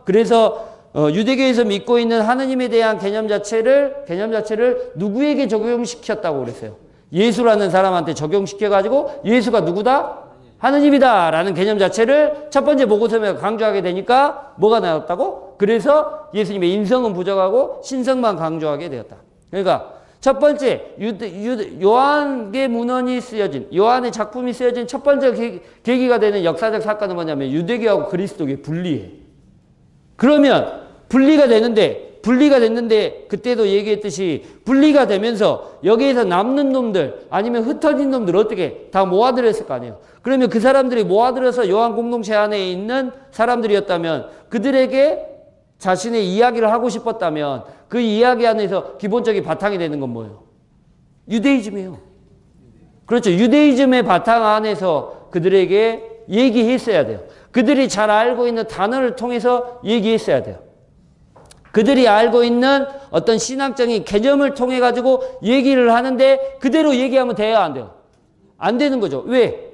그래서 유대교에서 믿고 있는 하느님에 대한 개념 자체를 누구에게 적용시켰다고 그랬어요? 예수라는 사람한테 적용시켜가지고 예수가 누구다? 하느님이다 라는 개념 자체를 첫 번째 보고서에 강조하게 되니까 뭐가 나왔다고? 그래서 예수님의 인성은 부정하고 신성만 강조하게 되었다. 그러니까 첫 번째 요한의 문헌이 쓰여진, 요한의 작품이 쓰여진 첫 번째 계기가 되는 역사적 사건은 뭐냐면 유대교하고 그리스도교의 분리예요. 그러면 분리가 됐는데 그때도 얘기했듯이 분리가 되면서 여기에서 남는 놈들 아니면 흩어진 놈들 어떻게 다 모아들였을 거 아니에요. 그러면 그 사람들이 모아들어서 요한 공동체 안에 있는 사람들이었다면 그들에게 자신의 이야기를 하고 싶었다면 그 이야기 안에서 기본적인 바탕이 되는 건 뭐예요? 유대이즘이에요. 그렇죠. 유대이즘의 바탕 안에서 그들에게 얘기했어야 돼요. 그들이 잘 알고 있는 단어를 통해서 얘기했어야 돼요. 그들이 알고 있는 어떤 신앙적인 개념을 통해 가지고 얘기를 하는데 그대로 얘기하면 돼야 안 돼요? 안 되는 거죠. 왜?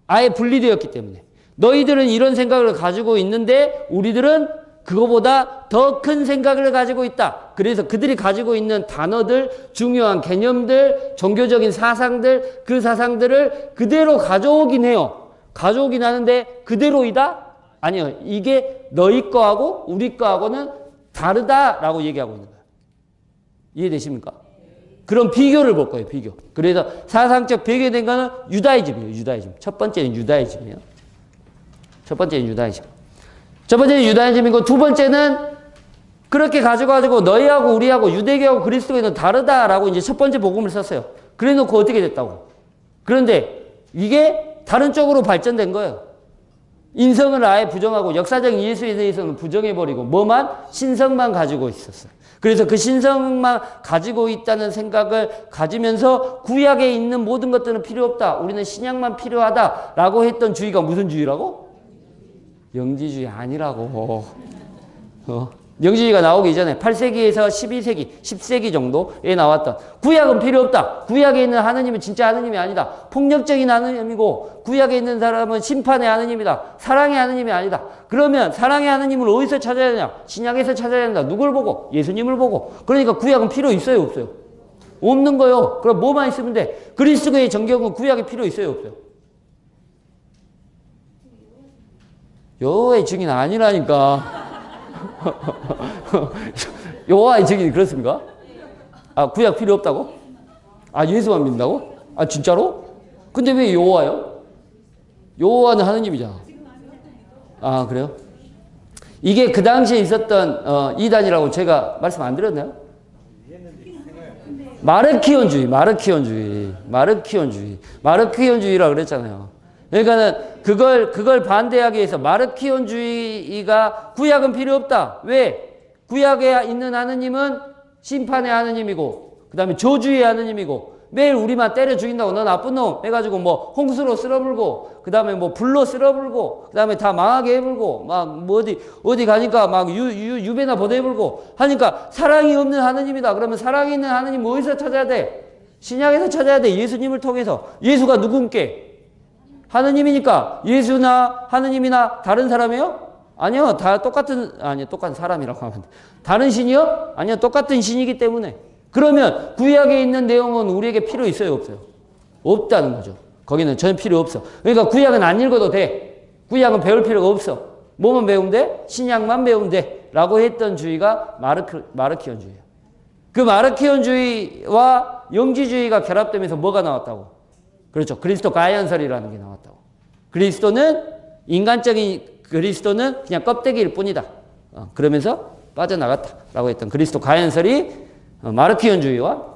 아예 분리되었기 때문에. 너희들은 이런 생각을 가지고 있는데 우리들은 그거보다 더 큰 생각을 가지고 있다. 그래서 그들이 가지고 있는 단어들, 중요한 개념들, 종교적인 사상들, 그 사상들을 그대로 가져오긴 해요. 가져오긴 하는데 그대로이다? 아니요. 이게 너희 거하고 우리 거하고는 다르다라고 얘기하고 있는 거예요. 이해되십니까? 그런 비교를 볼 거예요. 비교. 그래서 사상적 배경된 거는 유다이즘이에요. 유다이즘. 첫 번째는 유다이즘이에요. 첫 번째는 유다이즘이고 두 번째는 그렇게 가지고 너희하고 우리하고 유대교하고 그리스도교는 다르다라고 이제 첫 번째 복음을 썼어요. 그래 놓고 어떻게 됐다고? 그런데 이게 다른 쪽으로 발전된 거예요. 인성을 아예 부정하고 역사적인 예수에 대해서는 부정해버리고 뭐만? 신성만 가지고 있었어요. 그래서 그 신성만 가지고 있다는 생각을 가지면서 구약에 있는 모든 것들은 필요 없다. 우리는 신약만 필요하다라고 했던 주의가 무슨 주의라고? 영지주의 아니라고. 영지주의가 나오기 이전에 8세기에서 12세기, 10세기 정도에 나왔던 구약은 필요 없다. 구약에 있는 하느님은 진짜 하느님이 아니다. 폭력적인 하느님이고 구약에 있는 사람은 심판의 하느님이다. 사랑의 하느님이 아니다. 그러면 사랑의 하느님을 어디서 찾아야 되냐? 신약에서 찾아야 된다. 누굴 보고? 예수님을 보고. 그러니까 구약은 필요 있어요? 없어요? 없는 거요. 그럼 뭐만 있으면 돼? 그리스도의 정경은 구약이 필요 있어요? 없어요? 여호와의 증인 아니라니까. 여호와의 증인이 그렇습니까? 아, 구약 필요 없다고? 아, 예수만 믿는다고? 아, 진짜로? 근데 왜 여호와요? 여호와는 하느님이잖아. 아, 그래요? 이게 그 당시에 있었던 이단이라고 제가 말씀 안 드렸나요? 마르키온주의라 그랬잖아요. 그러니까는 그걸 반대하기 위해서 마르키온주의가 구약은 필요 없다. 왜? 구약에 있는 하느님은 심판의 하느님이고 그 다음에 저주의 하느님이고 매일 우리만 때려 죽인다고 너 나쁜 놈 해가지고 뭐 홍수로 쓸어불고 그 다음에 뭐 불로 쓸어불고 그 다음에 다 망하게 해불고 막 뭐 어디 가니까 막 유배나 보내불고 하니까 사랑이 없는 하느님이다. 그러면 사랑이 있는 하느님 어디서 찾아야 돼? 신약에서 찾아야 돼. 예수님을 통해서. 예수가 누군께? 하느님이니까 예수나 하느님이나 다른 사람이요? 아니요. 다 똑같은 사람이라고 하면 돼. 다른 신이요? 아니요. 똑같은 신이기 때문에. 그러면 구약에 있는 내용은 우리에게 필요 있어요? 없어요? 없다는 거죠. 거기는 전혀 필요 없어. 그러니까 구약은 안 읽어도 돼. 구약은 배울 필요가 없어. 뭐만 배우면 돼? 신약만 배우면 돼. 라고 했던 주의가 마르키온주의예요. 그 마르키온주의와 영지주의가 결합되면서 뭐가 나왔다고? 그렇죠. 그리스도 가연설이라는 게 나왔다고. 인간적인 그리스도는 그냥 껍데기일 뿐이다. 그러면서 빠져나갔다라고 했던 그리스도 가연설이 마르키온주의와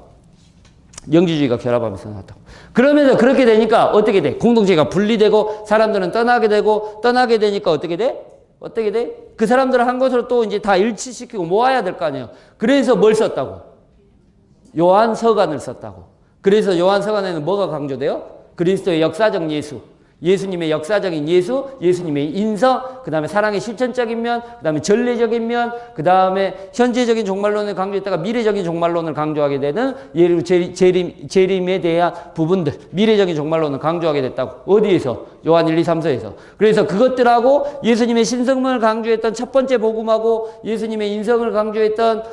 영지주의가 결합하면서 나왔다고. 그러면서 그렇게 되니까 어떻게 돼? 공동체가 분리되고 사람들은 떠나게 되고 떠나게 되니까 어떻게 돼? 어떻게 돼? 그 사람들을 한 것으로 또 이제 다 일치시키고 모아야 될 거 아니에요. 그래서 뭘 썼다고? 요한서간을 썼다고. 그래서 요한서간에는 뭐가 강조돼요? 그리스도의 역사적 예수. 예수님의 역사적인 예수, 예수님의 인성, 그 다음에 사랑의 실천적인 면, 그 다음에 전례적인 면, 그 다음에 현재적인 종말론을 강조했다가 미래적인 종말론을 강조하게 되는 예루 재림에 대한 부분들, 미래적인 종말론을 강조하게 됐다고. 어디에서? 요한 1, 2, 3서에서. 그래서 그것들하고 예수님의 신성론을 강조했던 첫 번째 복음하고 예수님의 인성을 강조했던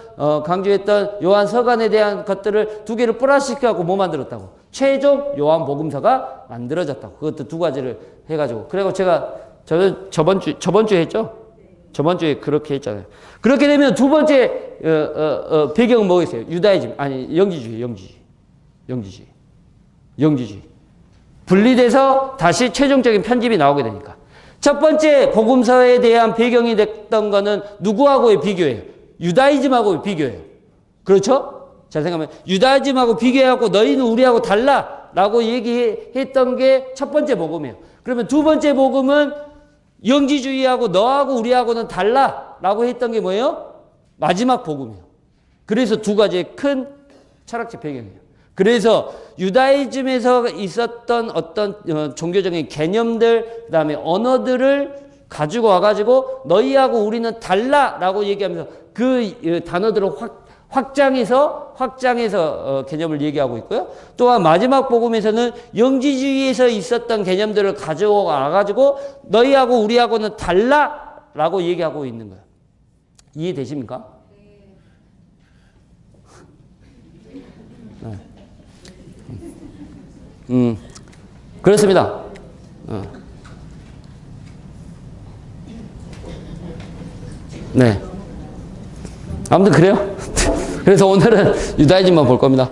요한 서간에 대한 것들을 두 개를 플러스시켜갖고 뭐 만들었다고? 최종 요한 복음서가 만들어졌다고. 그것도 두 가지를 해가지고. 그리고 제가 저번 주에 했죠? 저번 주에 그렇게 했잖아요. 그렇게 되면 두 번째 배경은 뭐겠어요? 유다이즘, 아니 영지주의. 분리돼서 다시 최종적인 편집이 나오게 되니까. 첫 번째 복음서에 대한 배경이 됐던 거는 누구하고의 비교예요? 유다이즘하고의 비교예요. 그렇죠? 잘 생각하면 유다이즘하고 비교해갖고 너희는 우리하고 달라 라고 얘기했던 게 첫 번째 복음이에요. 그러면 두 번째 복음은 영지주의하고 너하고 우리하고는 달라 라고 했던 게 뭐예요? 마지막 복음이에요. 그래서 두 가지의 큰 철학적 배경이에요. 그래서 유다이즘에서 있었던 어떤 종교적인 개념들, 그 다음에 언어들을 가지고 와가지고 너희하고 우리는 달라 라고 얘기하면서 그 단어들을 확장해서 개념을 얘기하고 있고요. 또한 마지막 복음에서는 영지주의에서 있었던 개념들을 가져와가지고 너희하고 우리하고는 달라라고 얘기하고 있는 거예요. 이해되십니까? 네. 그렇습니다. 네. 아무튼 그래요. 그래서 오늘은 유다이즘만 볼 겁니다.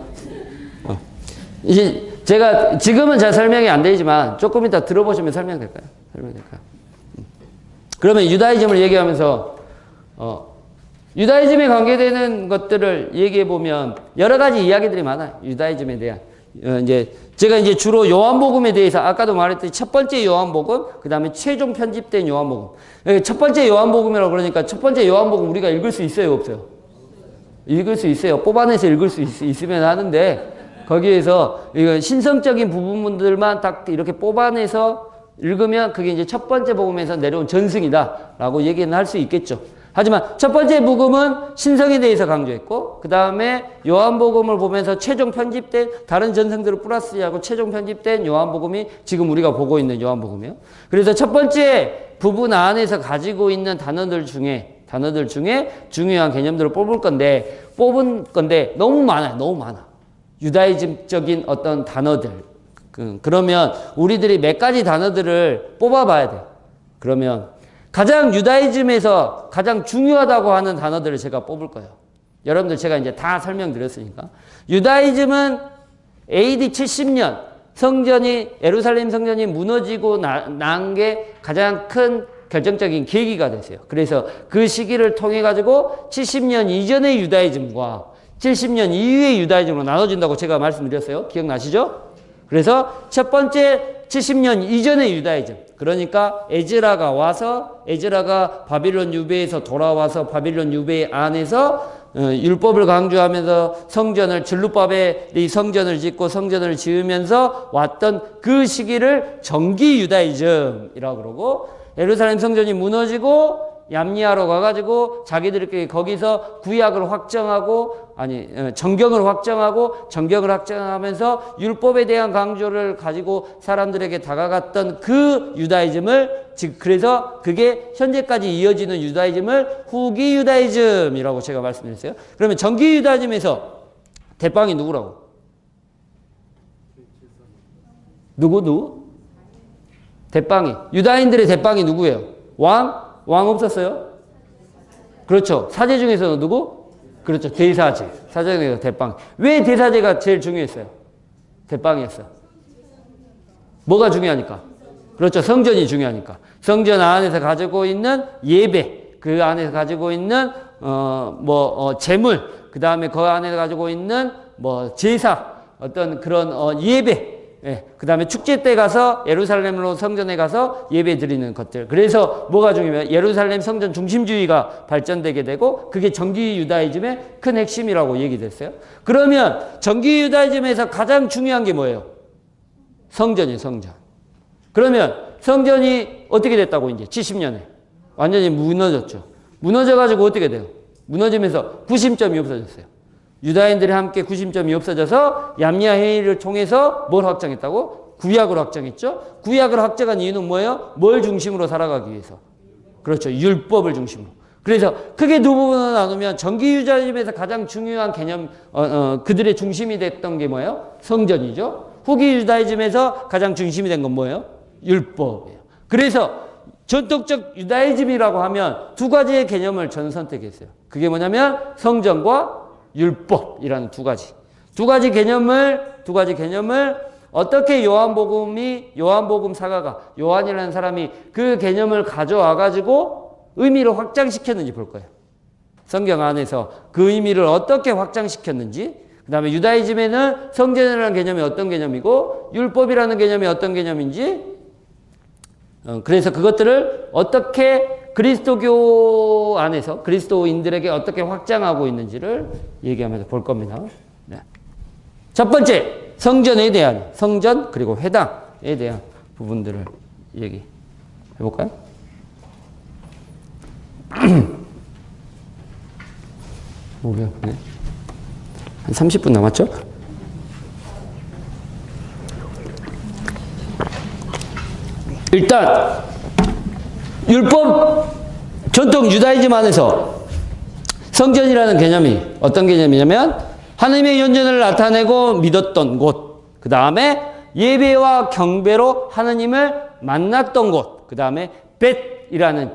이제 제가 지금은 잘 설명이 안 되지만 조금 이따 들어보시면 설명될까요? 그러면 유다이즘을 얘기하면서 유다이즘에 관계되는 것들을 얘기해 보면 여러 가지 이야기들이 많아요. 유다이즘에 대한 이제 제가 이제 주로 요한복음에 대해서 아까도 말했듯이 첫 번째 요한복음, 그 다음에 최종 편집된 요한복음. 첫 번째 요한복음이라고 그러니까 첫 번째 요한복음 우리가 읽을 수 있어요, 없어요? 읽을 수 있어요. 뽑아내서 읽을 수 있으면 하는데 거기에서 이거 신성적인 부분들만 딱 이렇게 뽑아내서 읽으면 그게 이제 첫 번째 복음에서 내려온 전승이다라고 얘기는 할 수 있겠죠. 하지만 첫 번째 복음은 신성에 대해서 강조했고 그 다음에 요한복음을 보면서 최종 편집된 다른 전승들을 플러스하고 최종 편집된 요한복음이 지금 우리가 보고 있는 요한복음이에요. 그래서 첫 번째 부분 안에서 가지고 있는 단어들 중에 중요한 개념들을 뽑은 건데 너무 많아. 유다이즘적인 어떤 단어들. 그러면 우리들이 몇 가지 단어들을 뽑아봐야 돼요. 그러면 가장 유다이즘에서 가장 중요하다고 하는 단어들을 제가 뽑을 거예요. 여러분들 제가 이제 다 설명드렸으니까. 유다이즘은 AD 70년 예루살렘 성전이 무너지고 난 게 가장 큰 결정적인 계기가 됐어요. 그래서 그 시기를 통해 가지고 70년 이전의 유다이즘과 70년 이후의 유다이즘으로 나눠진다고 제가 말씀드렸어요. 기억나시죠? 그래서 첫 번째 70년 이전의 유다이즘. 그러니까 에즈라가 바빌론 유배에서 돌아와서 바빌론 유배 안에서 율법을 강조하면서 진루법의 성전을 짓고 성전을 지으면서 왔던 그 시기를 정기 유다이즘이라고 그러고 예루살렘 성전이 무너지고 얌리아로 가가지고 자기들끼리 거기서 구약을 확정하고 정경을 확정하면서 율법에 대한 강조를 가지고 사람들에게 다가갔던 그 유다이즘을 그래서 그게 현재까지 이어지는 유다이즘을 후기 유다이즘이라고 제가 말씀드렸어요. 그러면 정기 유다이즘에서 대빵이 누구라고? 누구? 대빵이. 유다인들의 대빵이 누구예요? 왕 없었어요? 그렇죠. 사제 중에서는 누구? 그렇죠. 대사제. 사제 중에서 대빵. 왜 대사제가 제일 중요했어요? 대빵이었어요. 뭐가 중요하니까? 그렇죠. 성전이 중요하니까. 성전 안에서 가지고 있는 예배, 그 안에서 가지고 있는 재물, 그 다음에 그 안에서 가지고 있는 제사, 어떤 그런 예배. 예, 그 다음에 축제 때 가서 예루살렘으로 성전에 가서 예배 드리는 것들. 그래서 뭐가 중요해요? 예루살렘 성전 중심주의가 발전되게 되고 그게 정기 유다이즘의 큰 핵심이라고 얘기됐어요. 그러면 정기 유다이즘에서 가장 중요한 게 뭐예요? 성전이에요, 성전. 그러면 성전이 어떻게 됐다고 이제 70년에 완전히 무너졌죠. 무너져가지고 어떻게 돼요? 무너지면서 구심점이 없어졌어요. 유다인들이 함께 구심점이 없어져서 얌리아 회의를 통해서 뭘 확정했다고? 구약을 확정했죠. 구약을 확정한 이유는 뭐예요? 뭘 중심으로 살아가기 위해서? 그렇죠. 율법을 중심으로. 그래서 크게 두 부분으로 나누면 정기 유다임에서 가장 중요한 개념, 그들의 중심이 됐던 게 뭐예요? 성전이죠. 후기 유다이즘에서 가장 중심이 된 건 뭐예요? 율법이에요. 그래서 전통적 유다이즘이라고 하면 두 가지의 개념을 저는 선택했어요. 그게 뭐냐면 성전과 율법이라는 두 가지 개념을 어떻게 요한복음 사가가 요한이라는 사람이 그 개념을 가져와 가지고 의미를 확장시켰는지 볼 거예요. 성경 안에서 그 의미를 어떻게 확장시켰는지, 그 다음에 유다이즘에는 성전이라는 개념이 어떤 개념이고 율법이라는 개념이 어떤 개념인지, 그래서 그것들을 어떻게 그리스도교 안에서 그리스도인들에게 어떻게 확장하고 있는지를 얘기하면서 볼 겁니다. 네. 첫 번째, 성전에 대한, 성전 그리고 회당에 대한 부분들을 얘기해 볼까요? 뭐야, 네. 한 30분 남았죠? 일단 율법 전통 유다이즘 안에서 성전이라는 개념이 어떤 개념이냐면 하나님의 현존을 나타내고 믿었던 곳, 그 다음에 예배와 경배로 하나님을 만났던 곳, 그 다음에 벳이라는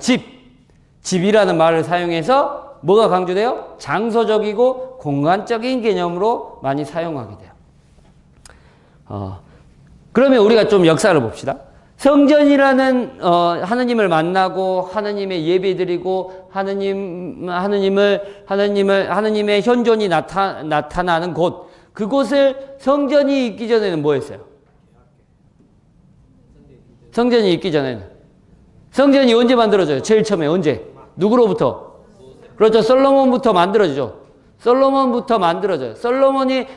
집이라는 말을 사용해서 뭐가 강조돼요? 장소적이고 공간적인 개념으로 많이 사용하게 돼요. 그러면 우리가 좀 역사를 봅시다. 성전이라는 하나님을 만나고 하나님의 예배드리고 하나님의 현존이 나타나는 곳, 그곳을 성전이 있기 전에는 뭐였어요? 성전이 있기 전에는 성전이 언제 만들어져요? 제일 처음에 언제? 누구로부터? 그렇죠. 솔로몬부터 만들어지죠. 솔로몬이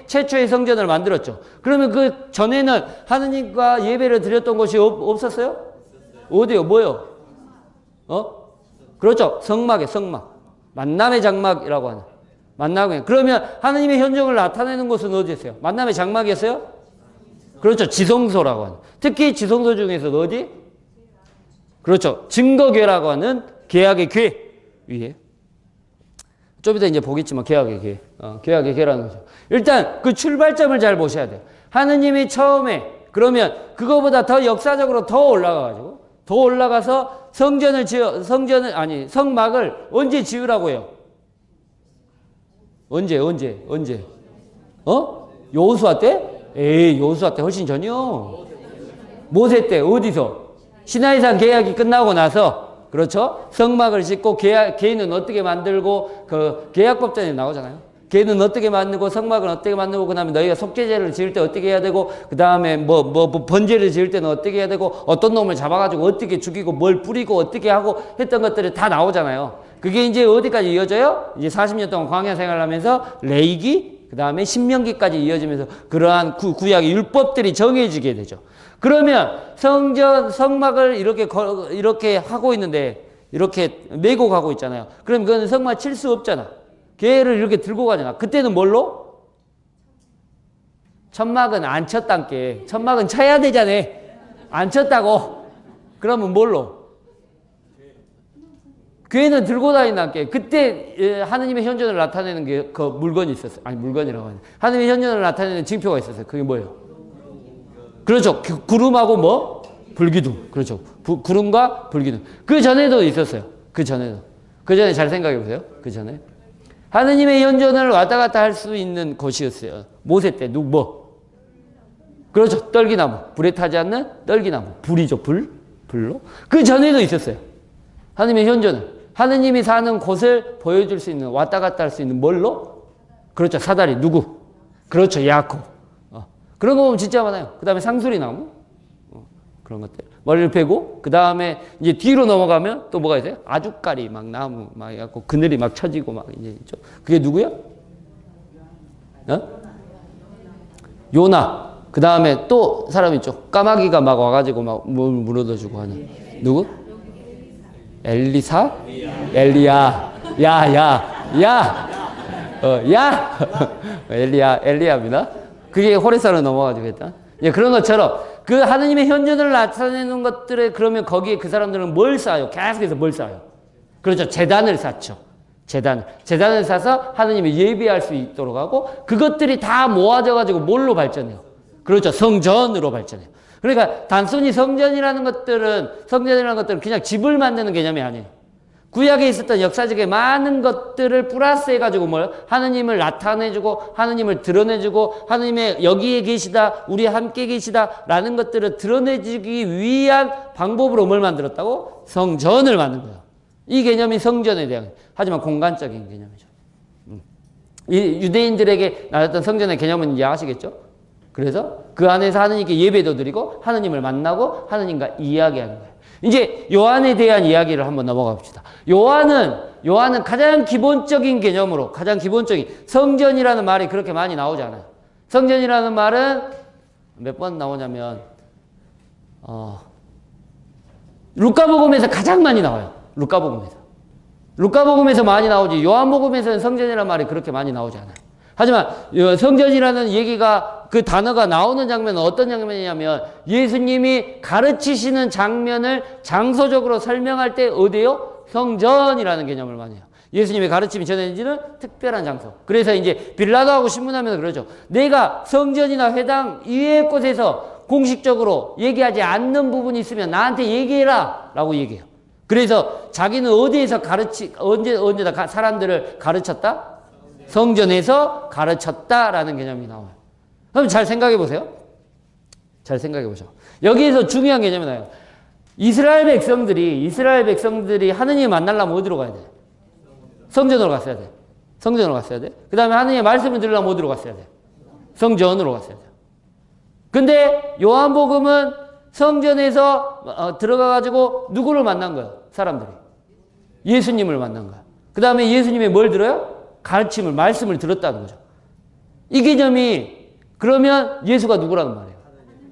최초의 성전을 만들었죠. 그러면 그 전에는 하느님과 예배를 드렸던 곳이 없었어요? 어디요? 뭐요? 그렇죠. 성막. 만남의 장막이라고 하는. 만남의. 그러면 하느님의 현존을 나타내는 곳은 어디였어요? 만남의 장막이었어요? 그렇죠. 지성소라고 하는. 특히 지성소 중에서도 어디? 그렇죠. 증거궤라고 하는 계약의 궤 위에. 좀 이따 이제 보겠지만 계약의 궤라는 거죠. 일단 그 출발점을 잘 보셔야 돼요. 하느님이 처음에 그러면 그거보다 더 역사적으로 더 올라가서 성막을 언제 지으라고 해요? 언제? 여호수아 때? 여호수아 때 훨씬 전이요. 모세 때 어디서? 시나이산 계약이 끝나고 나서, 그렇죠? 성막을 짓고 계는 어떻게 만들고 그 계약법전에 나오잖아요. 계는 어떻게 만들고 성막을 어떻게 만들고 그다음에 너희가 속죄제를 지을 때 어떻게 해야 되고 그다음에 뭐 번제를 지을 때는 어떻게 해야 되고 어떤 놈을 잡아가지고 어떻게 죽이고 뭘 뿌리고 어떻게 하고 했던 것들이 다 나오잖아요. 그게 이제 어디까지 이어져요? 이제 40년 동안 광야 생활하면서 레위기 그다음에 신명기까지 이어지면서 그러한 구약의 율법들이 정해지게 되죠. 그러면 성막을 이렇게 하고 있는데, 이렇게 메고 가고 있잖아요. 그럼 그건 성막 칠 수 없잖아. 걔를 이렇게 들고 가잖아. 그때는 뭘로? 천막은 안 쳤단께. 천막은 쳐야 되잖아. 안 쳤다고. 그러면 뭘로? 걔는 들고 다닌단께. 그때 하느님의 현존을 나타내는 게 그 물건이 있었어요. 아니, 물건이라고 하네. 하느님의 현존을 나타내는 징표가 있었어요. 그게 뭐예요? 그렇죠. 구름하고 뭐? 불기둥. 그렇죠. 구름과 불기둥. 그 전에도 있었어요. 그 전에 잘 생각해 보세요. 그 전에. 하느님의 현존을 왔다 갔다 할 수 있는 곳이었어요. 모세 때, 그렇죠. 떨기나무. 불에 타지 않는 떨기나무. 불이죠. 불로. 그 전에도 있었어요. 하느님의 현존을. 하느님이 사는 곳을 보여줄 수 있는, 왔다 갔다 할 수 있는 뭘로? 그렇죠. 사다리. 누구? 그렇죠. 야곱. 그런 거 보면 진짜 많아요. 그 다음에 상수리나무. 그런 것들. 머리를 패고, 그 다음에 이제 뒤로 넘어가면 또 뭐가 있어요? 아주까리, 막 나무, 막 해갖고 그늘이 막 쳐지고 막 이제 있죠. 그게 누구야? 요나. 그 다음에 또 사람 있죠. 까마귀가 막 와가지고 막 물 물어주고 하는. 누구? 엘리사? 엘리야. 야! 엘리야입니다. 그게 호레사로 넘어가지고 했다. 예, 그런 것처럼 그 하느님의 현존을 나타내는 것들에 그러면 거기에 그 사람들은 뭘 쌓아요? 계속해서 뭘 쌓아요? 그렇죠. 제단을 쌓죠. 재단을 쌓아서 하느님이 예배할 수 있도록 하고 그것들이 다 모아져가지고 뭘로 발전해요? 그렇죠. 성전으로 발전해요. 그러니까 단순히 성전이라는 것들은 그냥 집을 만드는 개념이 아니에요. 구약에 있었던 역사적인 많은 것들을 플러스 해가지고 뭘? 하느님을 나타내주고, 하느님을 드러내주고, 하느님의 여기에 계시다, 우리 함께 계시다, 라는 것들을 드러내주기 위한 방법으로 뭘 만들었다고? 성전을 만든 거예요. 이 개념이 성전에 대한, 하지만 공간적인 개념이죠. 이 유대인들에게 나왔던 성전의 개념은 이제 아시겠죠? 그래서 그 안에서 하느님께 예배도 드리고, 하느님을 만나고, 하느님과 이야기하는 거예요. 이제 요한에 대한 이야기를 한번 넘어가 봅시다. 요한은 가장 기본적인 개념으로, 가장 기본적인 성전이라는 말이 그렇게 많이 나오지 않아요. 성전이라는 말은 몇 번 나오냐면 루카복음에서 가장 많이 나와요. 루카복음에서 많이 나오지 요한복음에서는 성전이라는 말이 그렇게 많이 나오지 않아요. 하지만 성전이라는 얘기가 그 단어가 나오는 장면은 어떤 장면이냐면 예수님이 가르치시는 장면을 장소적으로 설명할 때 어디요? 성전이라는 개념을 많이 해요. 예수님의 가르침이 전해지는 특별한 장소. 그래서 이제 빌라도하고 신문하면서 그러죠. 내가 성전이나 회당 이외의 곳에서 공식적으로 얘기하지 않는 부분이 있으면 나한테 얘기해라 라고 얘기해요. 그래서 자기는 어디에서 언제다 사람들을 가르쳤다? 성전에서 가르쳤다라는 개념이 나와요. 그럼 잘 생각해 보세요. 여기에서 중요한 개념이 나와요. 이스라엘 백성들이 하느님 만나려면 어디로 가야 돼? 성전으로 갔어야 돼. 그 다음에 하느님의 말씀을 들으려면 어디로 갔어야 돼? 성전으로 갔어야 돼. 근데 요한복음은 성전에서 들어가가지고 누구를 만난 거예요? 사람들이. 예수님을 만난 거야. 그 다음에 예수님이 뭘 들어요? 가르침을, 말씀을 들었다는 거죠. 이 개념이 그러면 예수가 누구라는 말이에요?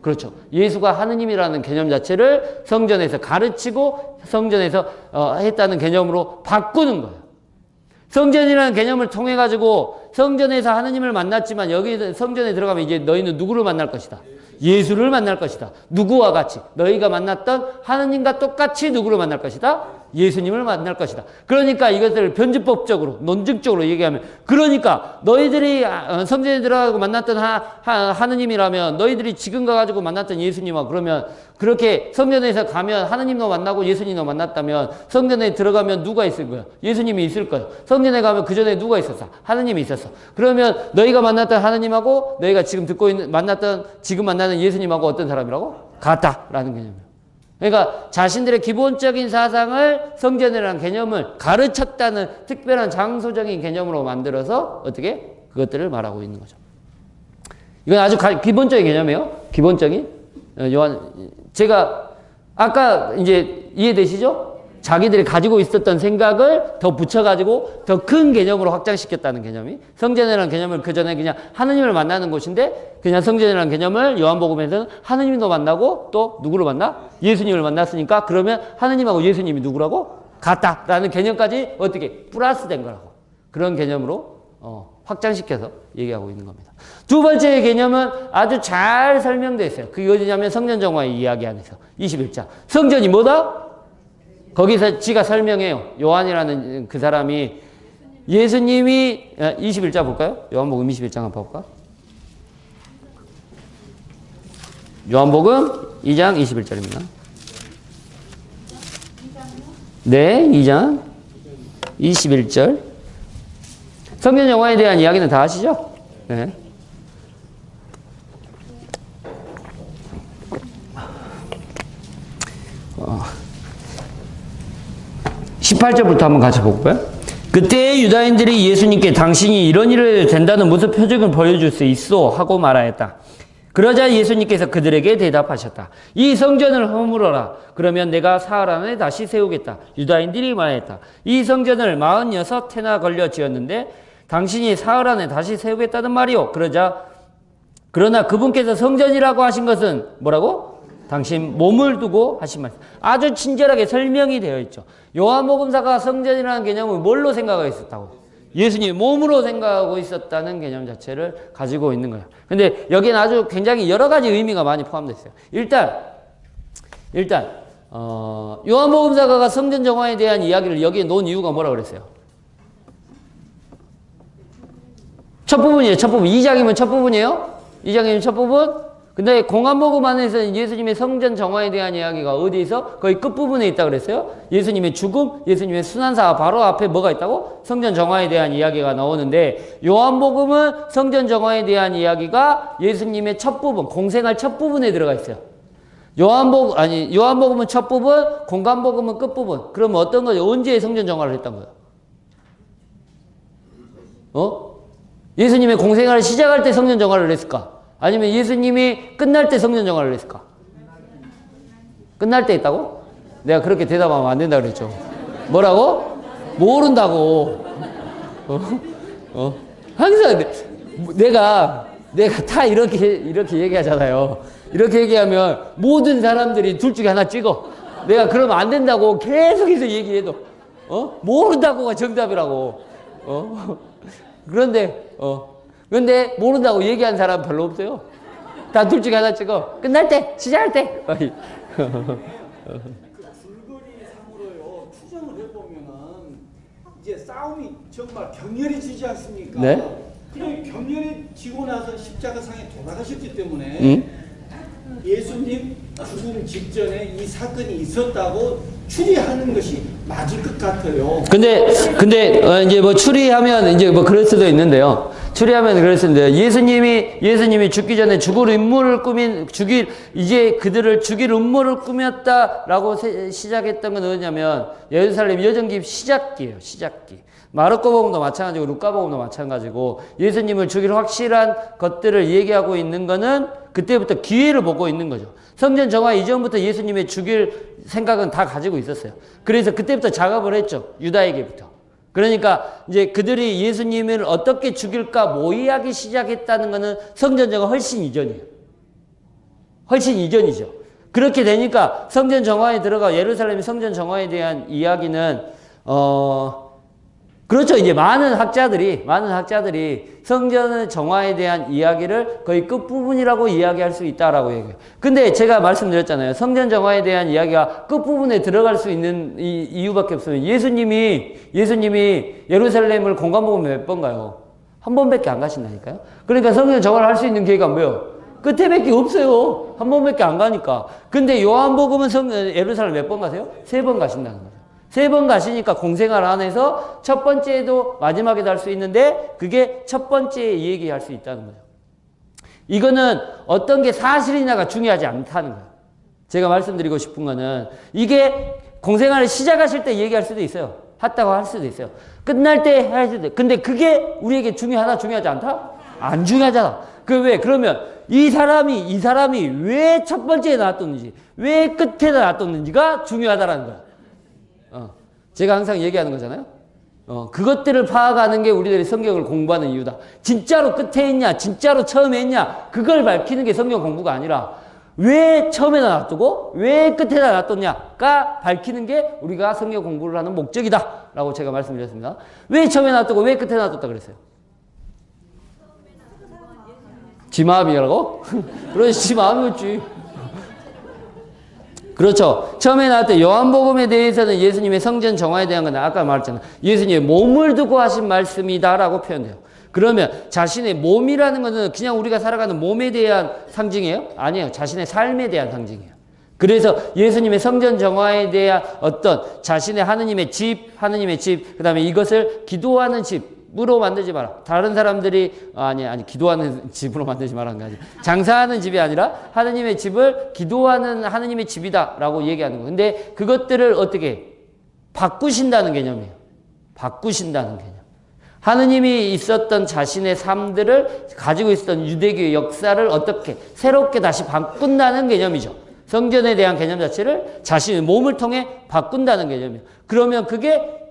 그렇죠. 예수가 하느님이라는 개념 자체를 성전에서 가르치고 성전에서 했다는 개념으로 바꾸는 거예요. 성전이라는 개념을 통해 가지고 성전에서 하느님을 만났지만 여기 성전에 들어가면 이제 너희는 누구를 만날 것이다? 예수를 만날 것이다. 누구와 같이? 너희가 만났던 하느님과 똑같이 누구를 만날 것이다? 예수님을 만날 것이다. 그러니까 이것을 변증법적으로, 논증적으로 얘기하면, 그러니까 너희들이 성전에 들어가고 만났던 하느님이라면 너희들이 지금 가가지고 만났던 예수님과 그러면 그렇게 성전에서 가면 하느님도 만나고 예수님도 만났다면 성전에 들어가면 누가 있을 거예요? 예수님이 있을 거예요. 성전에 가면 그 전에 누가 있었어? 하느님이 있었어. 그러면 너희가 만났던 하느님하고 너희가 지금 지금 만나는 예수님하고 어떤 사람이라고? 같다라는 개념이에요. 그러니까 자신들의 기본적인 사상을 성전이라는 개념을 가르쳤다는 특별한 장소적인 개념으로 만들어서 어떻게? 그것들을 말하고 있는 거죠. 이건 아주 기본적인 개념이에요. 기본적인. 제가 아까 이제 이해되시죠? 자기들이 가지고 있었던 생각을 더 붙여가지고 더 큰 개념으로 확장시켰다는 개념이 성전이라는 개념을 그 전에 그냥 하느님을 만나는 곳인데 그냥 성전이라는 개념을 요한복음에서는 하느님도 만나고 또 누구를 만나? 예수님을 만났으니까 그러면 하느님하고 예수님이 누구라고? 같다라는 개념까지 어떻게 플러스된 거라고 그런 개념으로 확장시켜서 얘기하고 있는 겁니다. 두 번째 개념은 아주 잘 설명되어 있어요. 그게 어디냐면 성전정화의 이야기 안에서 21장 성전이 뭐다? 거기서 지가 설명해요. 요한이라는 그 사람이 예수님이 21장 볼까요? 요한복음 21장 한번 볼까? 요한복음 2장 21절입니다. 네, 2장 21절. 성전 영화에 대한 이야기는 다 아시죠? 네. 18절부터 한번 같이 볼까요? 그때 유다인들이 예수님께 당신이 이런 일을 된다는 무슨 표적을 보여줄 수 있어? 하고 말하였다. 그러자 예수님께서 그들에게 대답하셨다. 이 성전을 허물어라. 그러면 내가 사흘 안에 다시 세우겠다. 유다인들이 말했다. 이 성전을 46해나 걸려 지었는데 당신이 사흘 안에 다시 세우겠다는 말이요. 그러자 그러나 그분께서 성전이라고 하신 것은 뭐라고? 당신 몸을 두고 하신 말씀. 아주 친절하게 설명이 되어 있죠. 요한복음사가 성전이라는 개념을 뭘로 생각하고 있었다고? 예수님의 몸으로 생각하고 있었다는 개념 자체를 가지고 있는 거예요. 근데 여기는 아주 굉장히 여러 가지 의미가 많이 포함되어 있어요. 일단 요한복음사가가 성전 정화에 대한 이야기를 여기에 놓은 이유가 뭐라고 그랬어요? 첫 부분이에요. 첫 부분. 2장이면 첫 부분이에요. 2장이면 첫 부분. 근데 공안복음 안에서는 예수님의 성전 정화에 대한 이야기가 어디서? 거의 끝부분에 있다고 그랬어요. 예수님의 죽음, 예수님의 순환사 바로 앞에 뭐가 있다고? 성전 정화에 대한 이야기가 나오는데 요한복음은 성전 정화에 대한 이야기가 예수님의 첫 부분, 공생활 첫 부분에 들어가 있어요. 요한복음은 첫 부분, 공간복음은 끝부분. 그러면 어떤 거죠? 언제 성전 정화를 했던 거예요? 예수님의 공생활을 시작할 때 성전 정화를 했을까? 아니면 예수님이 끝날 때 성전 정화를 했을까? 끝날 때 했다고? 내가 그렇게 대답하면 안 된다 그랬죠. 뭐라고? 모른다고. 항상 내가 다 이렇게 얘기하잖아요. 이렇게 얘기하면 모든 사람들이 둘 중에 하나 찍어. 내가 그러면 안 된다고 계속해서 얘기해도 모른다고가 정답이라고. 그런데 모른다고 얘기한 사람 별로 없어요. 다 둘 중에 하나 찍어. 끝날 때, 시작할 때. 그 줄거리상으로요, 추정을 해보면은 이제 싸움이 정말 격렬해지지 않습니까? 네. 그럼 격렬해지고 나서 십자가상에 돌아가셨기 때문에 예수님 죽음 직전에 이 사건이 있었다고 추리하는 것이 맞을 것 같아요. 근데 이제 뭐 추리하면 이제 뭐 그럴 수도 있는데요. 추리하면 그럴 수도 있는데요. 예수님이 죽기 전에 이제 그들을 죽일 음모를 꾸몄다라고 시작했던 건 뭐냐면 예루살렘 여정기 시작기예요. 시작기. 마르코복음도 마찬가지고 루카복음도 마찬가지고 예수님을 죽일 확실한 것들을 얘기하고 있는 거는 그때부터 기회를 보고 있는 거죠. 성전 정화 이전부터 예수님의 죽일 생각은 다 가지고 있었어요. 그래서 그때부터 작업을 했죠. 유다에게부터. 그러니까 이제 그들이 예수님을 어떻게 죽일까 모의하기 시작했다는 것은 성전 정화 훨씬 이전이에요. 훨씬 이전이죠. 그렇게 되니까 성전 정화에 들어가 예루살렘 성전 정화에 대한 이야기는 그렇죠. 이제 많은 학자들이 성전 정화에 대한 이야기를 거의 끝부분이라고 이야기할 수 있다라고 얘기해요. 근데 제가 말씀드렸잖아요. 성전 정화에 대한 이야기가 끝부분에 들어갈 수 있는 이유밖에 없어요. 예수님이 예루살렘을 공간복음 몇 번 가요? 한 번밖에 안 가신다니까요. 그러니까 성전 정화를 할 수 있는 기회가 뭐예요? 끝에밖에 없어요. 한 번밖에 안 가니까. 근데 요한복음은 예루살렘 몇 번 가세요? 3번 가신다는 거죠. 3번 가시니까 공생활 안에서 첫 번째도 마지막에도 할 수 있는데 그게 첫 번째 얘기할 수 있다는 거죠. 이거는 어떤 게 사실이냐가 중요하지 않다는 거예요. 제가 말씀드리고 싶은 거는 이게 공생활을 시작하실 때 얘기할 수도 있어요. 했다고 할 수도 있어요. 끝날 때 할 수도 있어요. 근데 그게 우리에게 중요하지 않다? 안 중요하잖아. 그러면 이 사람이 왜 첫 번째에 나왔던지 왜 끝에 나왔던지가 중요하다라는 거야. 제가 항상 얘기하는 거잖아요. 그것들을 파악하는 게 우리들이 성경을 공부하는 이유다. 진짜로 끝에 있냐, 진짜로 처음에 있냐, 그걸 밝히는 게 성경 공부가 아니라 왜 처음에 놔두고 왜 끝에 놔뒀냐가 밝히는 게 우리가 성경 공부를 하는 목적이다 라고 제가 말씀드렸습니다. 왜 처음에 놔두고 왜 끝에 놔뒀다 그랬어요? 지 마음이라고? 그렇지, 지 마음이었지. 그렇죠. 처음에 나왔던 요한복음에 대해서는 예수님의 성전 정화에 대한 건 아까 말했잖아요. 예수님의 몸을 두고 하신 말씀이다라고 표현돼요. 그러면 자신의 몸이라는 것은 그냥 우리가 살아가는 몸에 대한 상징이에요? 아니에요. 자신의 삶에 대한 상징이에요. 그래서 예수님의 성전 정화에 대한 어떤 자신의 하느님의 집, 그 다음에 이것을 기도하는 집으로 만들지 마라. 다른 사람들이 기도하는 집으로 만들지 말라는 게 아니라 장사하는 집이 아니라 하느님의 집을 기도하는 하느님의 집이다라고 얘기하는 거예요. 근데 그것들을 어떻게 바꾸신다는 개념이에요. 바꾸신다는 개념. 하느님이 있었던 자신의 삶들을 가지고 있었던 유대교의 역사를 어떻게 새롭게 다시 바꾼다는 개념이죠. 성전에 대한 개념 자체를 자신의 몸을 통해 바꾼다는 개념이에요. 그러면 그게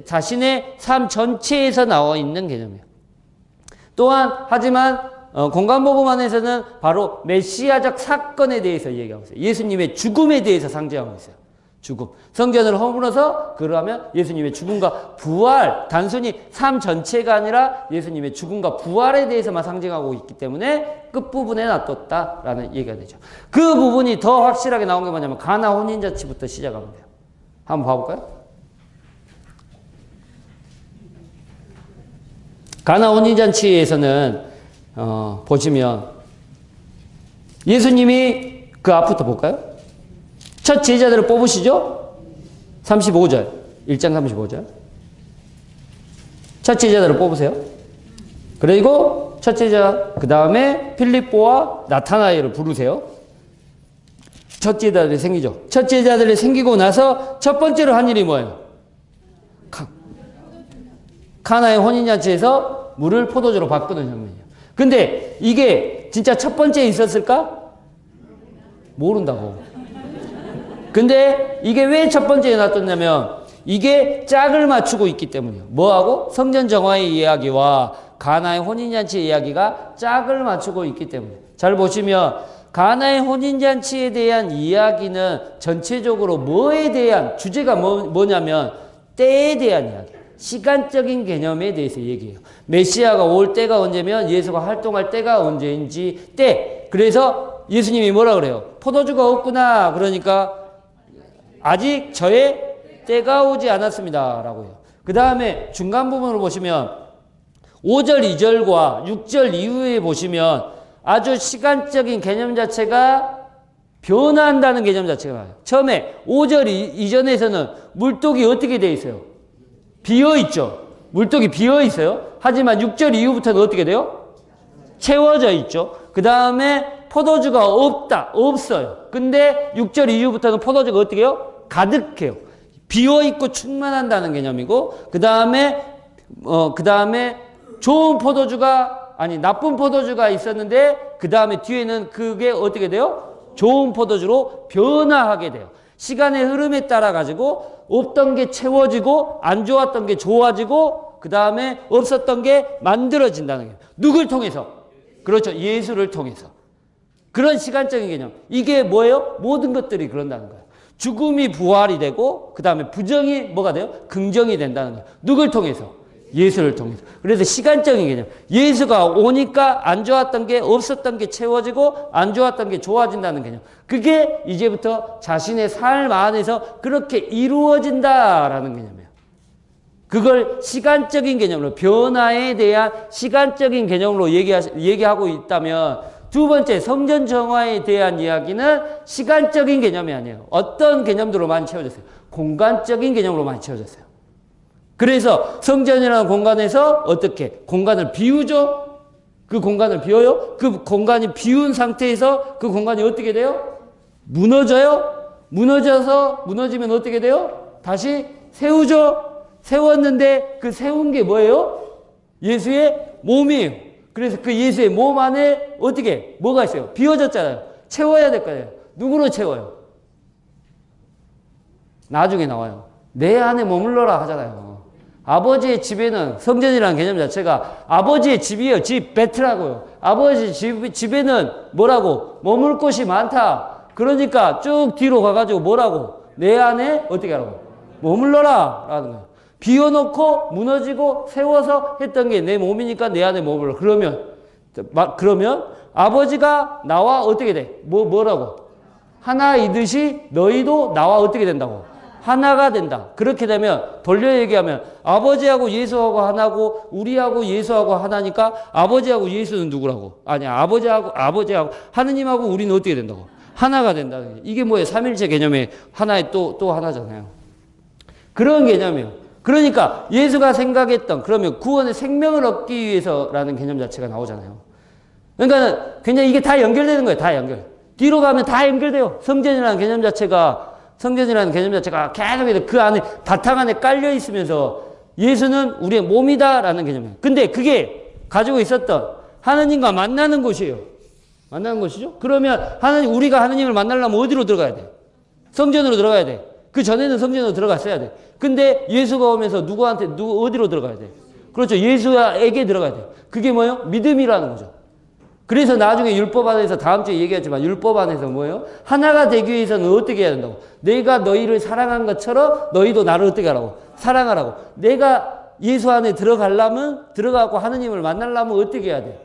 자신의 삶 전체에서 나와 있는 개념이에요. 또한 하지만 공간복음 안에서는 바로 메시아적 사건에 대해서 얘기하고 있어요. 예수님의 죽음에 대해서 상징하고 있어요. 죽음. 성전을 허물어서 그러면 예수님의 죽음과 부활, 단순히 삶 전체가 아니라 예수님의 죽음과 부활에 대해서만 상징하고 있기 때문에 끝부분에 놔뒀다라는 얘기가 되죠. 그 부분이 더 확실하게 나온 게 뭐냐면 가나 혼인잔치부터 시작하면 돼요. 한번 봐볼까요? 가나 혼인잔치에서는 보시면 예수님이 그 앞부터 볼까요? 첫 제자들을 뽑으시죠? 35절. 1장 35절. 첫 제자들을 뽑으세요. 그리고 첫 제자, 그 다음에 필립보와 나타나엘을 부르세요. 첫 제자들이 생기죠. 첫 제자들이 생기고 나서 첫 번째로 한 일이 뭐예요? 카나의 혼인잔치에서 물을 포도주로 바꾸는 장면이에요. 근데 이게 진짜 첫 번째에 있었을까? 모른다고. 근데 이게 왜 첫 번째에 놔뒀냐면 이게 짝을 맞추고 있기 때문이에요. 뭐하고? 성전 정화의 이야기와 가나의 혼인잔치의 이야기가 짝을 맞추고 있기 때문에. 잘 보시면 가나의 혼인잔치에 대한 이야기는 전체적으로 뭐에 대한 주제가 뭐냐면 때에 대한 이야기. 시간적인 개념에 대해서 얘기해요. 메시아가 올 때가 언제면 예수가 활동할 때가 언제인지 때. 그래서 예수님이 뭐라 그래요? 포도주가 없구나. 그러니까 아직 저의 때가 오지 않았습니다. 라고 해요. 그 다음에 중간 부분을 보시면 5절, 2절과 6절 이후에 보시면 아주 시간적인 개념 자체가 변화한다는 개념 자체가 나와요. 처음에 5절 이전에서는 물독이 어떻게 되어 있어요? 비어 있죠. 물독이 비어 있어요. 하지만 6절 이후부터는 어떻게 돼요? 채워져 있죠. 그 다음에 포도주가 없어요. 근데 6절 이후부터는 포도주가 어떻게 해요? 가득해요. 비어있고 충만한다는 개념이고, 그 다음에 좋은 포도주가, 아니, 나쁜 포도주가 있었는데, 그 다음에 뒤에는 그게 어떻게 돼요? 좋은 포도주로 변화하게 돼요. 시간의 흐름에 따라 가지고, 없던 게 채워지고, 안 좋았던 게 좋아지고, 그 다음에 없었던 게 만들어진다는 거예요. 누굴 통해서? 그렇죠. 예수를 통해서. 그런 시간적인 개념. 이게 뭐예요? 모든 것들이 그런다는 거예요. 죽음이 부활이 되고 그 다음에 부정이 뭐가 돼요? 긍정이 된다는 거예요. 누굴 통해서? 예수를 통해서. 그래서 시간적인 개념. 예수가 오니까 안 좋았던 게 없었던 게 채워지고 안 좋았던 게 좋아진다는 개념. 그게 이제부터 자신의 삶 안에서 그렇게 이루어진다라는 개념이에요. 그걸 시간적인 개념으로 변화에 대한 시간적인 개념으로 얘기하고 있다면 두 번째 성전 정화에 대한 이야기는 시간적인 개념이 아니에요. 어떤 개념들로 많이 채워졌어요? 공간적인 개념으로 많이 채워졌어요. 그래서 성전이라는 공간에서 어떻게? 공간을 비우죠? 그 공간을 비워요? 그 공간이 비운 상태에서 그 공간이 어떻게 돼요? 무너져요? 무너지면 어떻게 돼요? 다시 세우죠? 세웠는데 그 세운 게 뭐예요? 예수의 몸이에요. 그래서 그 예수의 몸 안에 어떻게 뭐가 있어요? 비워졌잖아요. 채워야 될 거예요. 누구로 채워요? 나중에 나와요. 내 안에 머물러라 하잖아요. 아버지의 집에는 성전이라는 개념 자체가 아버지의 집이에요. 집 베트라고요. 아버지 집에는 뭐라고? 머물 곳이 많다. 그러니까 쭉 뒤로 가가지고 뭐라고? 내 안에 어떻게 하라고? 머물러라 라는 거예요. 비워놓고 무너지고 세워서 했던 게 내 몸이니까 내 안에 머물러. 그러면 아버지가 나와 어떻게 돼? 뭐라고? 하나이듯이 너희도 나와 어떻게 된다고? 하나가 된다. 그렇게 되면 돌려 얘기하면 아버지하고 예수하고 하나고 우리하고 예수하고 하나니까 아버지하고 예수는 누구라고? 아니 아버지하고 하느님하고 우리는 어떻게 된다고? 하나가 된다는 거예요. 이게 뭐예요? 삼일체 개념의 하나의 또 하나잖아요. 그런 개념이에요. 그러니까 예수가 생각했던 그러면 구원의 생명을 얻기 위해서라는 개념 자체가 나오잖아요. 그러니까 그냥 이게 다 연결되는 거예요. 다 연결. 뒤로 가면 다 연결돼요. 성전이라는 개념 자체가 계속 그 안에 바탕 안에 깔려 있으면서 예수는 우리의 몸이다라는 개념이에요. 근데 그게 가지고 있었던 하느님과 만나는 곳이에요. 만나는 곳이죠. 그러면 우리가 하느님을 만나려면 어디로 들어가야 돼? 성전으로 들어가야 돼. 그 전에는 성전으로 들어갔어야 돼. 근데 예수가 오면서 어디로 들어가야 돼? 그렇죠. 예수에게 들어가야 돼. 그게 뭐예요? 믿음이라는 거죠. 그래서 나중에 율법 안에서 다음 주에 얘기했지만 율법 안에서 뭐예요? 하나가 되기 위해서는 어떻게 해야 된다고? 내가 너희를 사랑한 것처럼 너희도 나를 어떻게 하라고? 사랑하라고. 내가 예수 안에 들어가려면 들어가고 하느님을 만나려면 어떻게 해야 돼?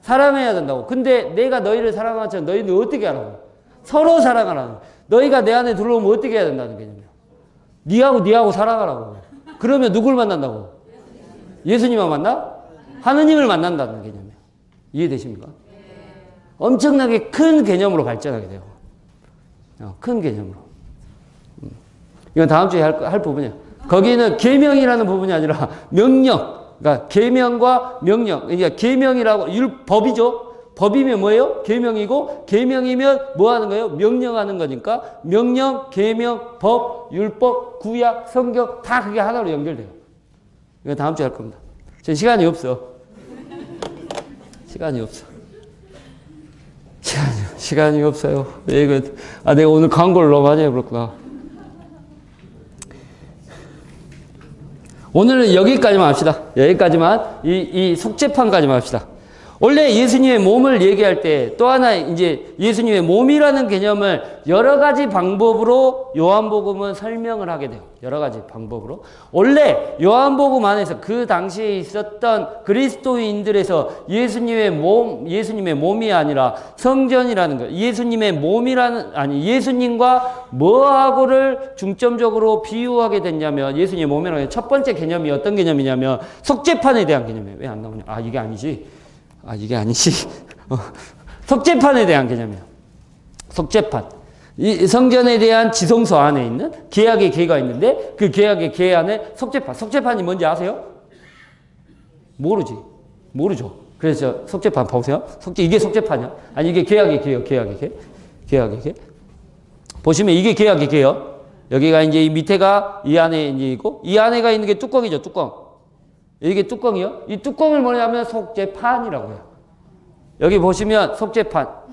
사랑해야 된다고. 근데 내가 너희를 사랑한 것처럼 너희는 어떻게 하라고? 서로 사랑하라고. 너희가 내 안에 들어오면 어떻게 해야 된다는 개념이야. 니하고 사랑하라고. 그러면 누굴 만난다고? 예수님만 만나? 하느님을 만난다는 개념이야. 이해되십니까? 엄청나게 큰 개념으로 발전하게 돼요. 큰 개념으로. 이건 다음 주에 할 부분이야. 거기는 계명이라는 부분이 아니라 명령. 그러니까 계명과 명령. 그러니까 계명이라고 법이죠. 법이면 뭐예요? 계명이고 계명이면 뭐 하는 거예요? 명령하는 거니까 명령, 계명, 법, 율법, 구약, 성경 다 그게 하나로 연결돼요. 이거 다음 주에 할 겁니다. 지금 시간이 없어. 시간이 없어. 시간이 없어요. 내가 오늘 광고를 너무 많이 해버렸구나. 오늘은 여기까지만 합시다. 여기까지만, 이 속죄판까지만 합시다. 원래 예수님의 몸을 얘기할 때 또 하나 이제 예수님의 몸이라는 개념을 여러 가지 방법으로 요한복음은 설명을 하게 돼요. 여러 가지 방법으로. 원래 요한복음 안에서 그 당시에 있었던 그리스도인들에서 예수님의 몸이 아니라 성전이라는 거, 예수님과 뭐하고를 중점적으로 비유하게 됐냐면 예수님의 몸이라는 첫 번째 개념이 어떤 개념이냐면 속죄판에 대한 개념이에요. 왜 안 나오냐? 이게 아니지. 속죄판에 대한 개념이에요. 속죄판. 이 성전에 대한 지성소 안에 있는 계약의 계가 있는데 그 계약의 계 안에 속죄판. 속죄판이 뭔지 아세요? 모르죠. 그래서 속죄판 보세요. 이게 속죄판이야. 아니 이게 계약의 계요. 계약의 계. 보시면 이게 계약의 계요. 여기가 이제 이 밑에가 이 안에 이제 있고 이 안에가 있는 게 뚜껑이죠. 뚜껑. 이게 뚜껑이요. 이 뚜껑을 뭐냐면 속죄판이라고 해요. 여기 보시면 속죄판.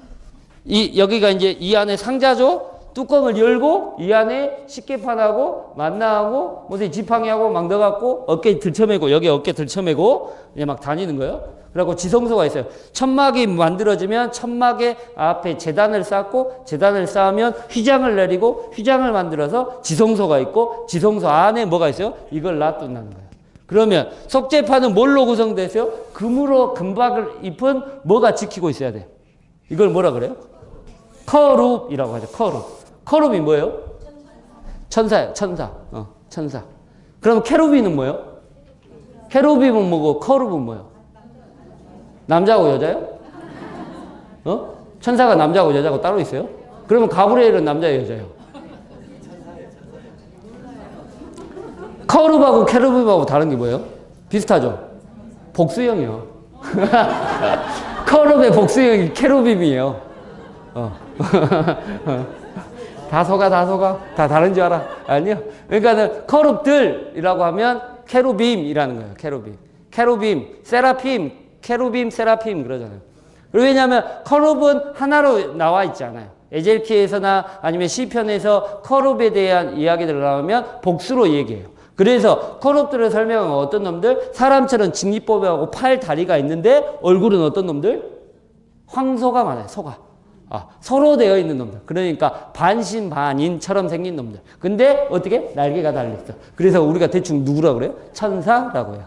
여기가 이제 이 안에 상자죠. 뚜껑을 열고 이 안에 식계판하고 만나하고 무슨 지팡이하고 막 넣어갖고 어깨 들쳐매고 여기 어깨 들쳐매고 이제 막 다니는 거예요. 그리고 지성소가 있어요. 천막이 만들어지면 천막의 앞에 제단을 쌓고 제단을 쌓으면 휘장을 내리고 휘장을 만들어서 지성소가 있고 지성소 안에 뭐가 있어요? 이걸 놔둔다는 거예요. 그러면 속죄판은 뭘로 구성되어요? 금으로 금박을 입은 뭐가 지키고 있어야 돼요. 이걸 뭐라 그래요? 커룹이라고 하죠. 커룹이 뭐예요? 천사예요. 천사. 그럼 케루비는 뭐예요? 케루비는 뭐고 커룹은 뭐예요? 남자고 여자요? 천사가 남자고 여자고 따로 있어요? 그러면 가브리엘은 남자예요, 여자예요? 커룹하고 케루빔하고 다른 게 뭐예요? 비슷하죠? 복수형이요. 커룹의 복수형이 케루빔이에요. 다 속아. 다 다른 줄 알아? 아니요. 그러니까는 커룹들이라고 하면 케루빔이라는 거예요. 케루빔, 세라핌, 케루빔, 세라핌 그러잖아요. 왜냐하면 커룹은 하나로 나와 있지 않아요. 에젤키에서나 아니면 시편에서 커룹에 대한 이야기들 나오면 복수로 얘기해요. 그래서 커룹들을 설명하면 어떤 놈들? 사람처럼 직립보배하고 팔, 다리가 있는데 얼굴은 어떤 놈들? 황소가 많아요. 소가. 서로 되어 있는 놈들. 그러니까 반신반인처럼 생긴 놈들. 근데 어떻게? 날개가 달렸어. 그래서 우리가 대충 누구라고 그래요? 천사라고 해요.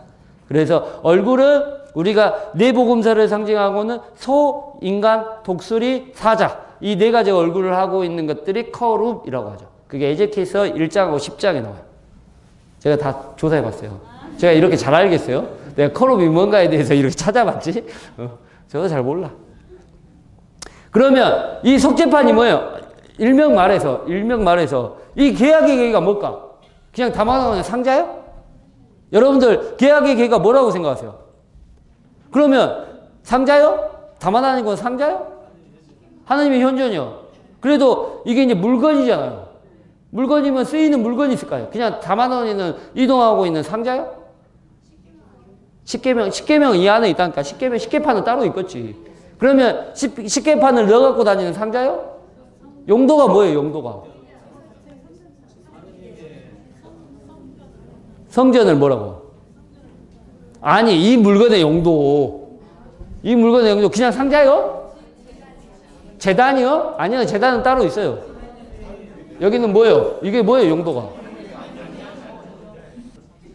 그래서 얼굴은 우리가 네 복음서를 상징하고는 소, 인간, 독수리, 사자. 이 네 가지 얼굴을 하고 있는 것들이 커룹이라고 하죠. 그게 에제키에서 1장하고 10장에 나와요. 제가 다 조사해봤어요. 제가 이렇게 잘 알겠어요? 내가 커룹이 뭔가에 대해서 이렇게 찾아봤지? 저도 잘 몰라. 그러면 이 속죄판이 뭐예요? 일명 말해서 이 계약의 계가 뭘까? 그냥 담아놓은 상자요? 여러분들 계약의 계가 뭐라고 생각하세요? 그러면 상자요? 담아놓은 건 상자요? 하나님의 현존이요. 그래도 이게 이제 물건이잖아요. 물건이면 쓰이는 물건이 있을까요? 그냥 담아놓는 이동하고 있는 상자요? 십계명 이 안에 있다니까. 십계판은 따로 있겠지. 그러면 십계판을 넣어갖고 다니는 상자요? 용도가 뭐예요? 용도가 성전을 뭐라고? 아니 이 물건의 용도 이 물건의 영조 그냥 상자요? 재단이요? 아니요. 재단은 따로 있어요. 여기는 뭐예요? 이게 뭐예요? 용도가?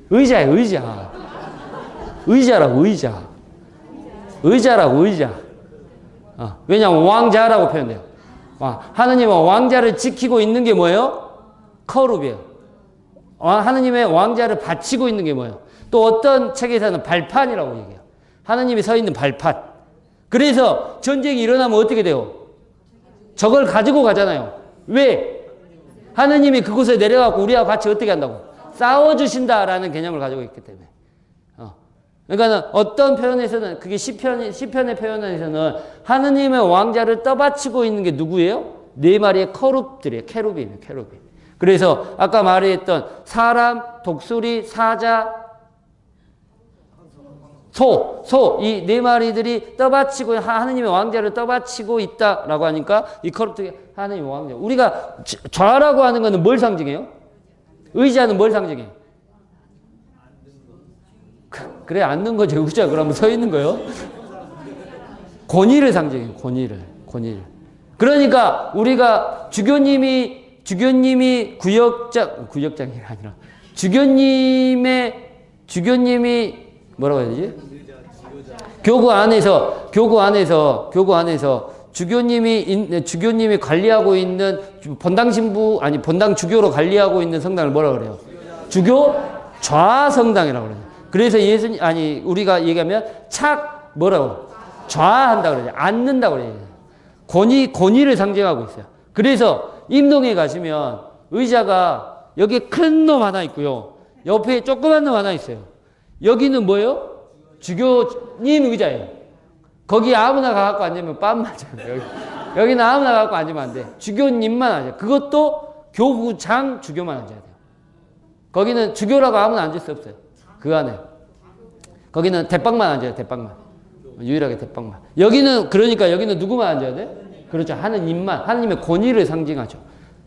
의자예요. 의자. 의자라고 의자. 의자라고 의자. 왜냐하면 왕자라고 표현돼요. 하느님은 왕자를 지키고 있는 게 뭐예요? 커룹이에요. 하느님의 왕자를 바치고 있는 게 뭐예요? 또 어떤 책에서는 발판이라고 얘기해요. 하느님이 서 있는 발판. 그래서 전쟁이 일어나면 어떻게 돼요? 저걸 가지고 가잖아요. 왜? 하느님이 그곳에 내려가고 우리와 같이 어떻게 한다고? 싸워주신다라는 개념을 가지고 있기 때문에. 그러니까 어떤 표현에서는 그게 시편의 표현에서는 하느님의 왕자를 떠받치고 있는 게 누구예요? 네 마리의 커룹들이에요. 캐룹이에요. 캐룹이. 그래서 아까 말했던 사람, 독수리, 사자, 소 이 네 마리들이 떠받치고 하느님의 왕자를 떠받치고 있다라고 하니까 이 커룹들이 하느님의 왕자. 우리가 좌라고 하는 거는 뭘 상징해요? 의자는 뭘 상징해요? 그래 앉는 거죠. 의자 그러면 서 있는 거요. 권위를 상징해요. 권위를. 그러니까 우리가 주교님이 구역장이 아니라 주교님이 뭐라고 해야 되지? 교구 안에서 주교님이 관리하고 있는 본당 주교로 관리하고 있는 성당을 뭐라 그래요? 주교 좌성당이라고 그래요. 그래서 우리가 얘기하면 뭐라고? 좌한다고 그러죠. 앉는다고 그래요. 권위를 상징하고 있어요. 그래서 임동에 가시면 의자가 여기 큰 놈 하나 있고요. 옆에 조그만 놈 하나 있어요. 여기는 뭐예요? 주교님 의자예요. 거기 아무나 가갖고 앉으면 빰 맞아요. 여기는 아무나 가갖고 앉으면 안 돼. 주교님만 앉아요. 그것도 교구장 주교만 앉아야 돼요. 거기는 주교라고 아무나 앉을 수 없어요. 그 안에. 거기는 대빵만 앉아요. 대빵만. 유일하게 대빵만. 그러니까 여기는 누구만 앉아야 돼? 그렇죠. 하느님만. 하느님의 권위를 상징하죠.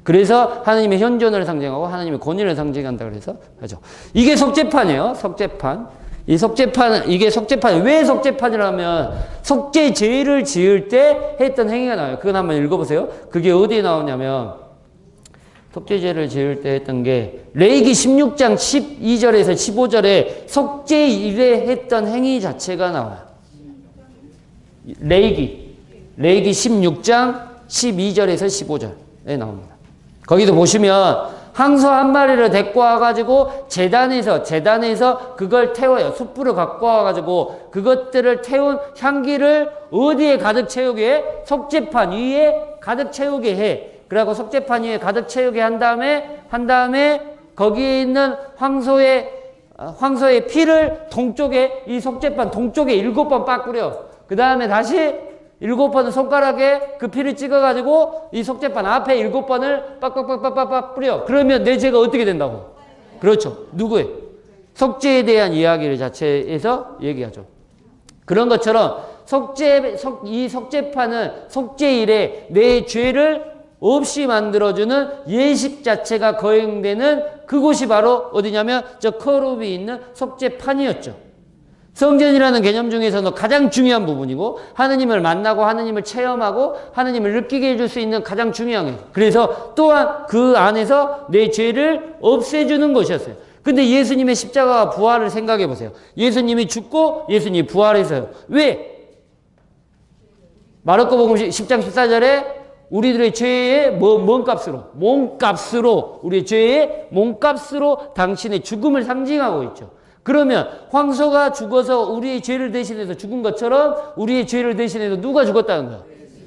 그래서 하느님의 현존을 상징하고 하느님의 권위를 상징한다 그래서 하죠. 이게 속죄판이에요. 속죄판. 이게 속죄판. 왜 속죄판이라면 속죄죄를 지을 때 했던 행위가 나와요. 그건 한번 읽어보세요. 그게 어디에 나오냐면 속죄죄를 지을 때 했던 게 레위기 16장 12절에서 15절에 속죄일에 했던 행위 자체가 나와요. 레위기 16장 12절에서 15절에 나옵니다. 거기도 보시면 항소 한 마리를 데리고 와가지고 재단에서 그걸 태워요. 숯불을 갖고 와가지고 그것들을 태운 향기를 어디에 가득 채우게 해? 속죄판 위에 가득 채우게 해. 그래갖고 속죄판 위에 가득 채우게 한 다음에 거기에 있는 황소의 피를 이 속죄판 동쪽에 7번 빡 뿌려. 그 다음에 다시 7번은 손가락에 그 피를 찍어가지고 이 속죄판 앞에 7번을 빡빡빡빡빡 뿌려. 그러면 내 죄가 어떻게 된다고? 그렇죠. 누구의? 속죄에 대한 이야기를 자체에서 얘기하죠. 그런 것처럼 이 속죄판은 속죄일에 내 죄를 없이 만들어주는 예식 자체가 거행되는 그곳이 바로 어디냐면 저 커룹이 있는 속죄판이었죠. 성전이라는 개념 중에서는 가장 중요한 부분이고 하느님을 만나고 하느님을 체험하고 하느님을 느끼게 해줄 수 있는 가장 중요한 게 그래서 또한 그 안에서 내 죄를 없애주는 것이었어요. 근데 예수님의 십자가와 부활을 생각해 보세요. 예수님이 죽고 예수님이 부활해서요. 왜? 마르코복음 10장 14절에 우리들의 죄의 몸값으로 우리의 죄의 몸값으로 당신의 죽음을 상징하고 있죠. 그러면 황소가 죽어서 우리의 죄를 대신해서 죽은 것처럼 우리의 죄를 대신해서 누가 죽었다는 거야?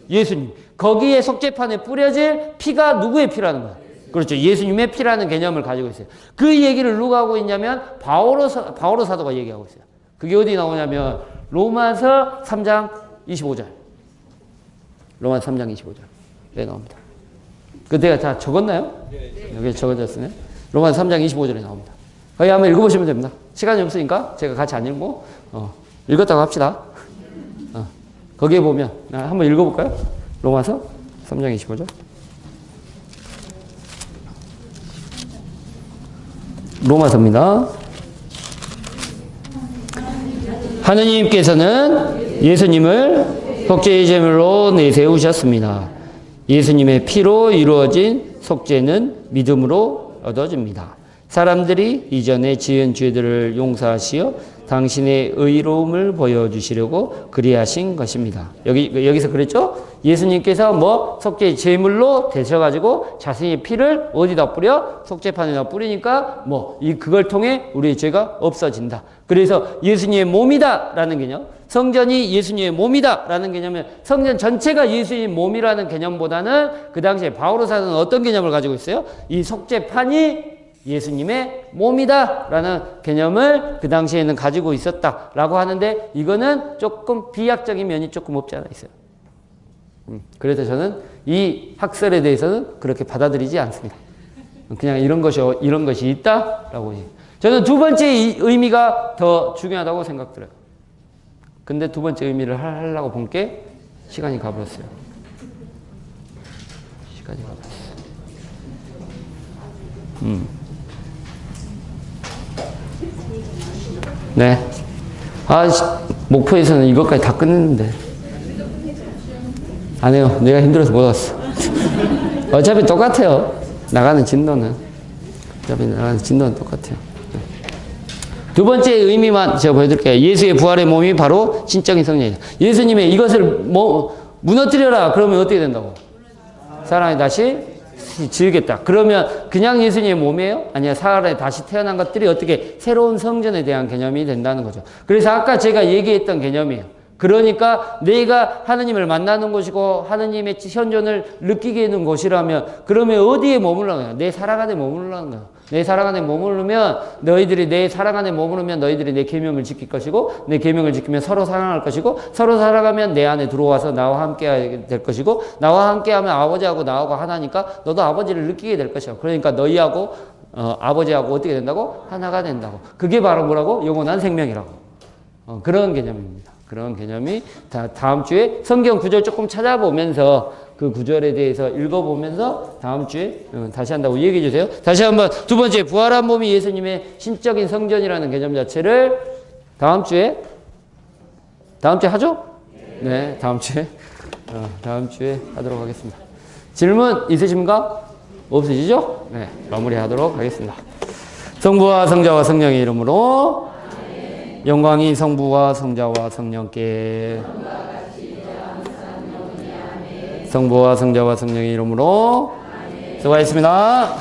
예수님. 거기에 속죄판에 뿌려질 피가 누구의 피라는 거야? 그렇죠. 예수님의 피라는 개념을 가지고 있어요. 그 얘기를 누가 하고 있냐면 바오로 사도가 얘기하고 있어요. 그게 어디 나오냐면 로마서 3장 25절. 로마서 3장 25절. 네, 나옵니다. 그 내가 다 적었나요? 여기 적어졌으네. 로마서 3장 25절에 나옵니다. 거기 한번 읽어보시면 됩니다. 시간이 없으니까 제가 같이 안 읽고 읽었다고 합시다. 거기에 보면 한번 읽어볼까요? 로마서 3장 25절. 로마서입니다. 하느님께서는 예수님을 속죄의 제물로 내세우셨습니다. 예수님의 피로 이루어진 속죄는 믿음으로 얻어집니다. 사람들이 이전에 지은 죄들을 용서하시어 당신의 의로움을 보여주시려고 그리하신 것입니다. 여기서 그랬죠? 예수님께서 뭐 속죄의 제물로 되셔가지고 자신의 피를 어디다 뿌려? 속죄판에다 뿌리니까 그걸 통해 우리의 죄가 없어진다. 그래서 예수님의 몸이다라는 개념, 성전이 예수님의 몸이다라는 개념은 성전 전체가 예수님의 몸이라는 개념보다는 그 당시에 바오로 사도는 어떤 개념을 가지고 있어요? 이 속죄판이 예수님의 몸이다라는 개념을 그 당시에는 가지고 있었다라고 하는데 이거는 조금 비약적인 면이 조금 없지 않아 있어요. 그래서 저는 이 학설에 대해서는 그렇게 받아들이지 않습니다. 그냥 이런 것이 있다라고 해요. 저는 두 번째 의미가 더 중요하다고 생각들어요. 근데 두 번째 의미를 하려고 본 게 시간이 가버렸어요. 시간이 가버렸어요. 네. 목포에서는 이것까지 다 끝냈는데. 안 해요. 내가 힘들어서 못 왔어. 어차피 똑같아요. 나가는 진도는. 똑같아요. 두 번째 의미만 제가 보여드릴게요. 예수의 부활의 몸이 바로 신적인 성령이에요. 예수님의 이것을 무너뜨려라. 그러면 어떻게 된다고? 사랑이 다시 지으겠다. 그러면 그냥 예수님의 몸이에요? 아니야. 사람에 다시 태어난 것들이 어떻게 새로운 성전에 대한 개념이 된다는 거죠. 그래서 아까 제가 얘기했던 개념이에요. 그러니까 내가 하느님을 만나는 곳이고 하느님의 현존을 느끼게 되는 곳이라면 그러면 어디에 머물러는 거야? 내 사랑 안에 머물러는 거야. 내 사랑 안에 머무르면 너희들이 내 계명을 지킬 것이고 내 계명을 지키면 서로 사랑할 것이고 서로 사랑하면 내 안에 들어와서 나와 함께 하게 될 것이고 나와 함께 하면 아버지하고 나하고 하나니까 너도 아버지를 느끼게 될 것이야. 그러니까 너희하고 아버지하고 어떻게 된다고? 하나가 된다고. 그게 바로 뭐라고? 영원한 생명이라고. 그런 개념입니다. 그런 개념이 다음 주에 성경 구절 조금 찾아보면서 그 구절에 대해서 읽어보면서 다음 주에 다시 한다고 얘기해 주세요. 다시 한번 두 번째 부활한 몸이 예수님의 신적인 성전이라는 개념 자체를 다음 주에 하죠? 네, 다음 주에 하도록 하겠습니다. 질문 있으십니까? 없으시죠? 네, 마무리하도록 하겠습니다. 성부와 성자와 성령의 이름으로 영광이 성부와 성자와 성령께 성부와 성자와 성령의 이름으로 수고하셨습니다.